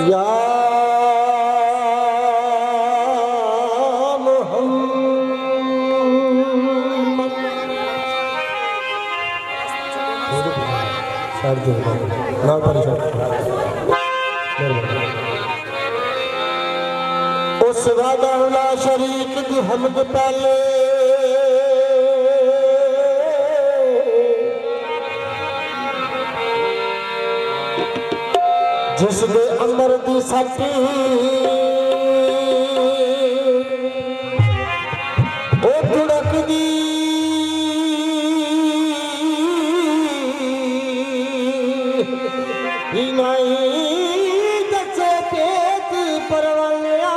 या मोहम्मद ना उस वादा शरीक की हमद पहले जिस दे अंदर दी सटी ओ धड़क दी दसे पेत परवानिया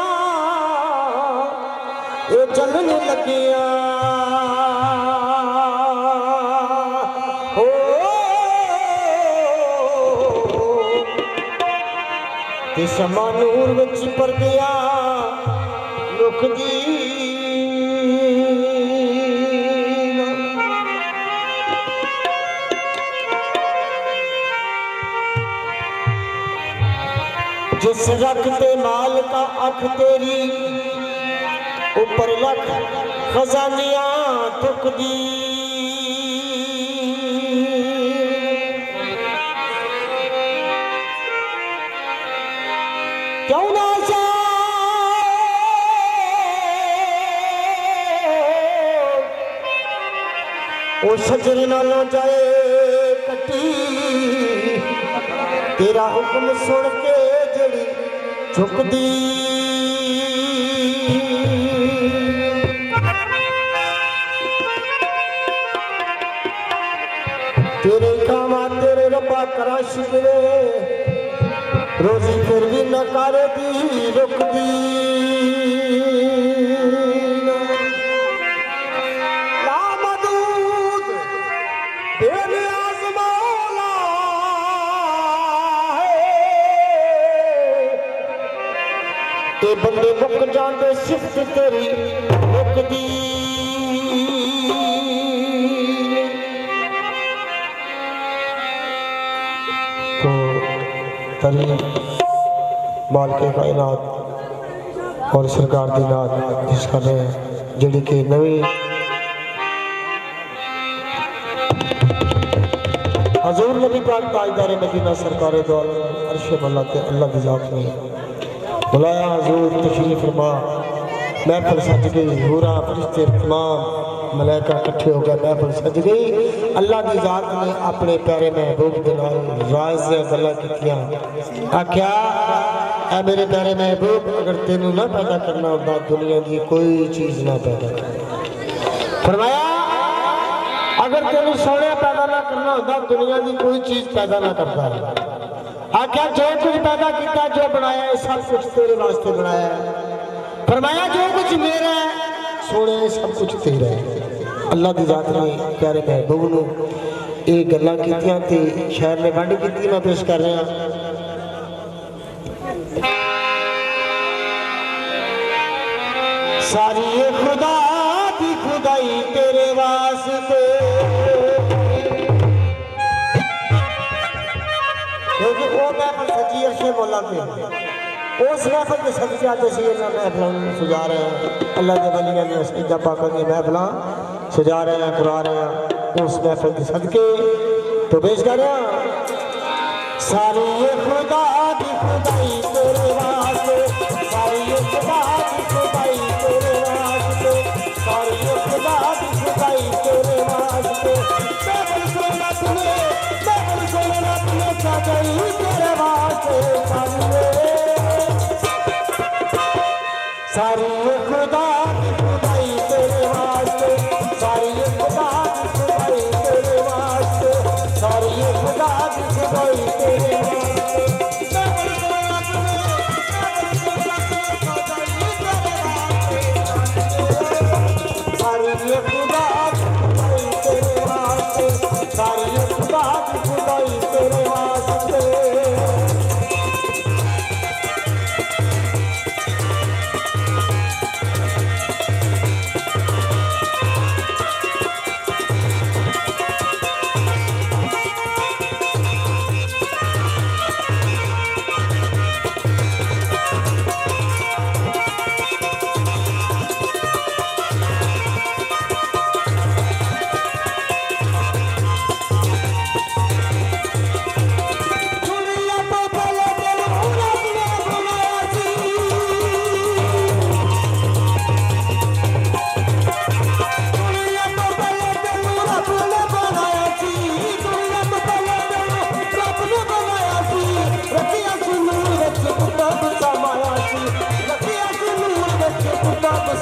ये चलन लगिया समा नूर विच पर गया रुख दी जिस रखते माल का अख तेरी ऊपर लख खजानिया थुक दी क्यों ना ओ सजर नालो जाए कटी तेरा हुक्म सुन के जड़ी झुकदी तेरे कामा तेरे रब्बा करा शिकवे रोजी फिर भी नकारे दी रुक दी लामदूद बेनियाज़ मौला है ते बंदे मुक जांदे सिफ्त तेरी रुक दी तो तरी माल के कायनात और सरकार की नात जिस करे जड़ी के नवी हजूर नबी पाक ताजदार मदीना सरकार दो अर्श मल्ला ते अल्लाह की जात ने बुलाया हजूर तशरीफ फरमा महफिल सज गई हूरा फरिश्ते तमाम मलाइका इकट्ठे हो गए महफिल सज गई अल्लाह की जात ने अपने प्यारे महबूब के नाल राज गल्लां कीतियां आख्या ऐ मेरे प्यारे महबूब अगर तेनू ना पैदा करना होता दुनिया की कोई चीज ना पैदा कर फरमाया अगर तेनू सोने पैदा ना करना होता दुनिया की कोई चीज पैदा ना करता आख्या जो कुछ पैदा किया जो बनाया सब कुछ तेरे वास्ते बनाया फरमाया जो कुछ मेरा है सोने सब कुछ तेरा है अल्लाह की जात ने प्यारे महबूब नू ये गल्लां कीतियां ते शहर ने वंड कीती मैं पेश कर रहा सारी ये खुदा दी खुदाई तेरे वास्ते क्योंकि वो महफिल सजी अर्शे मौला पे उस महफिल के सदके आते से महफिल सजा रहे हैं अल्लाह के वलियां ने सजदा पाक की महफिल सजा रहे हैं करा रहे हैं उस महफिल के सदके तो पेश कर रहे हैं सारी ये खुदा दी खुदाई तेरे वास्ते सारी ये खुदा दी खुदाई तेरे वास्ते सारी ये खुदा दी खुदाई तेरे वास्ते महफिल सोना तूने सजाई तेरे वास्ते सारी ये खुदा की खुदाई तेरे वास्ते सारी ये खुदा की खुदाई तेरे वास्ते सारी ये खुदा की खुदाई तेरे वास्ते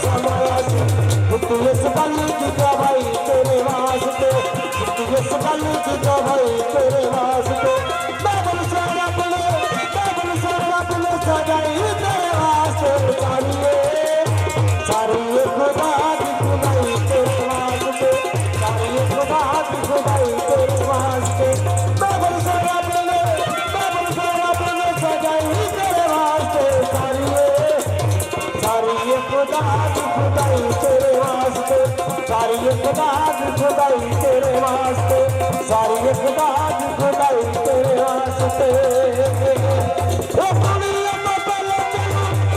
समाया सी तू इस गल की गवाही तेरे वास्ते तू इस गल की गवाही तेरे वास्ते बाबल से रब ने सजाई तेरे वास्ते सारी खुदा की खुदाई तेरे वास्ते सारी खुदा की खुदाई तेरे वास्ते बाबल से रब ने सजाई तेरे वास्ते सारी खुदा की खुदाई तेरे वास्ते सारी खुदा की खुदाई तेरे वास्ते सारी खुदा की खुदाई तेरे वास्ते दुनिया तो पहले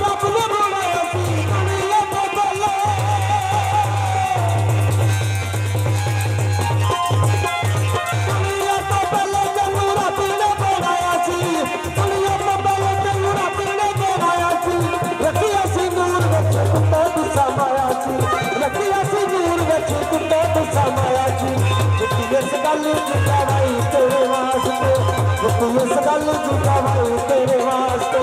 रब ने बनाया सी दुनिया तो पहले तेनू रब ने बनाया सी दुनिया तो पहले तेनू रब ने बनाया सी रखिया सी नूर विच कुत्ते दी समाया सी रखिया सी नूर विच कुत्ते दी समाया सी तू इस गल की गवाही तेरे वास्ते तू इस गल की गवाही तेरे वास्ते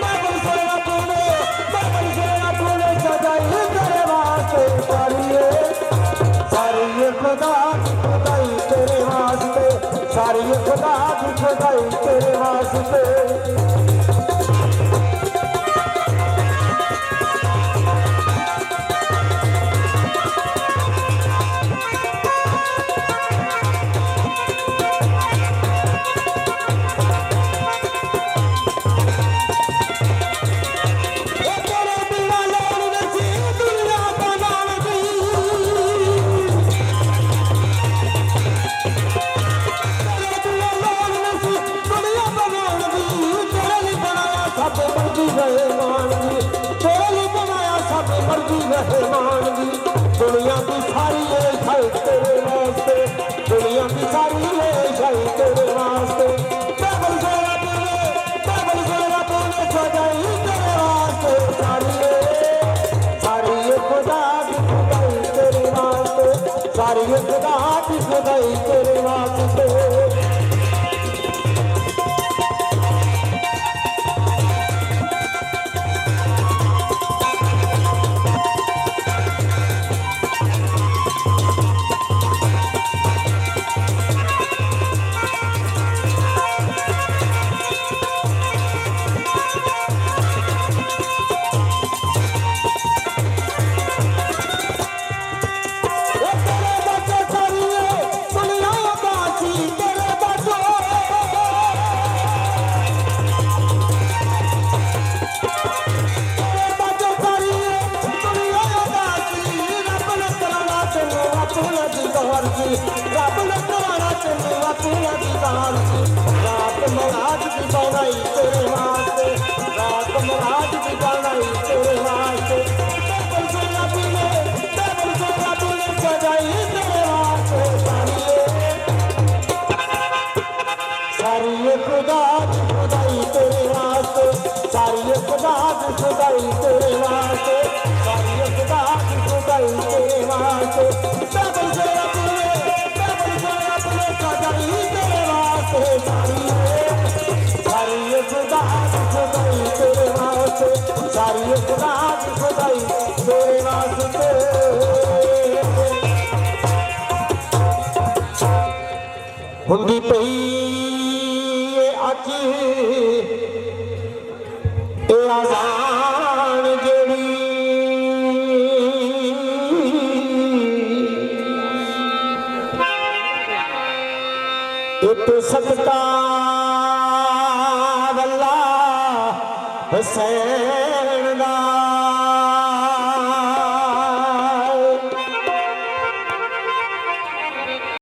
बाबल से रब ने सजाई तेरे वास्ते सारी खुदा की खुदाई तेरे वास्ते सारी खुदा की खुदाई तेरे वास्ते दुनिया की सारी खाई तेरे वास्ते दुनिया की सारी खाई तेरे वास्ते बाबल से रब ने सजाई तेरे वास्ते सारी खुदा की खुदाई तेरे वास्ते सारी खुदा की खुदाई तेरे वास्ते रब ने कराना चंगे अपना दीदार रात महाराज की बनाई तेरे वास्ते रात महाराज की बनाई तेरे वास्ते बाबल से रब ने सजाई तेरे वास्ते सारी खुदा की खुदाई तेरे वास्ते सारी खुदा की खुदाई तेरे वास्ते सारी खुदा की खुदाई तेरे वास्ते बाबल से रब ने सजाई तेरे वास्ते सारी खुदा की खुदाई तेरे वास्ते सारी खुदा की खुदाई तेरे वास्ते हुंदी पई अज आजान जेड़ी तो सदका वल्ला हुसैन दा